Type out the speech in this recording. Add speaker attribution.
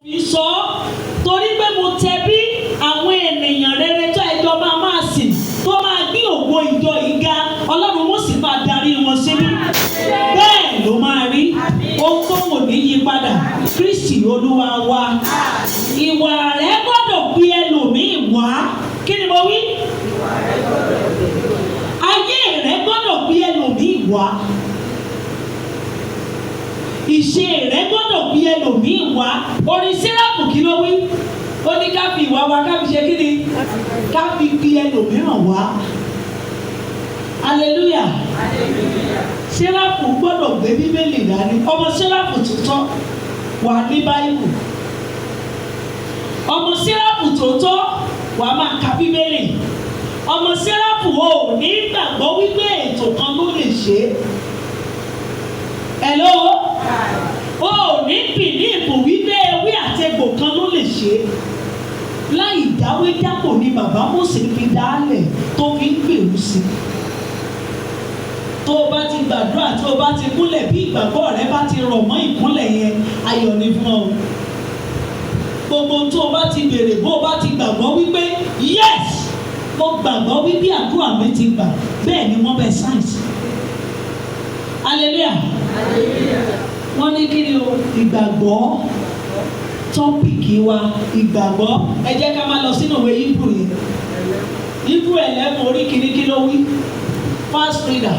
Speaker 1: Ìsọ torí pé mo tẹ̀bí àwọn ènìyàn rere tó ẹjọ́ máa sìn tó máa gbé ògo ìjọ yìí ga, Ọlọ́run ó sì máa darí wọn síbí. Bẹ́ẹ̀ ló máa rí, ohun tó wò ní yí padà. Kristi Olúwa wa. Ìwà rẹ̀ gbọ́dọ̀ gbé ẹlòmíì wá. Kí ni mo wí? Ayé rẹ̀ gbọ́dọ̀ gbé ẹlòmíì wá. Ìṣe rẹ̀ gbọ́dọ̀ bí ẹlòmíì wá. Orin Séráfù kí ló wí? Ó ní ká fi ìwà wa ká fi ṣe kí ni? Ká fi bí ẹlòmíràn wá. Hallelujah. Séráfù gbọ́dọ̀ gbé Bíbélì dání. Ọmọ Séráfù tòótọ́ wà ní Báíbù. Ọmọ Séráfù tòótọ́ wà máa ka Bíbélì. Ọmọ Séráfù ò ní gbàgbọ́ wípé ètò kan ló lè ṣe é. Hello? Ó ní bìlíìfù wípé ewé àtegbò kan ló lè ṣe. Láì dáwé dápò ni bàbá Mose fi dálẹ̀ tó fi ń gbèrú sí. Tó o bá ti gbàdúrà, tó o bá ti kúnlẹ̀, bí ìgbàgbọ́ rẹ bá ti rọ̀ mọ́ ìkúnlẹ̀ yẹn, ayọ̀ ni fún ọ. Gbogbo tó o bá ti béèrè, bó o bá ti gbàgbọ́ wípé yes, mo gbàgbọ́ wípé àdúrà mi ti gbà, bẹ́ẹ̀ ni wọ́n bẹ sáyẹ̀nsì. Hallelujah. Wọ́n ní kí ni o? Ìgbàgbọ́. Tọ́pìkì wa ìgbàgbọ́. Ẹ jẹ́ ká máa lọ sínú ìwé Hebrew yẹn. Hebrew 11 orí kìíní kí ló wí? Fast reader.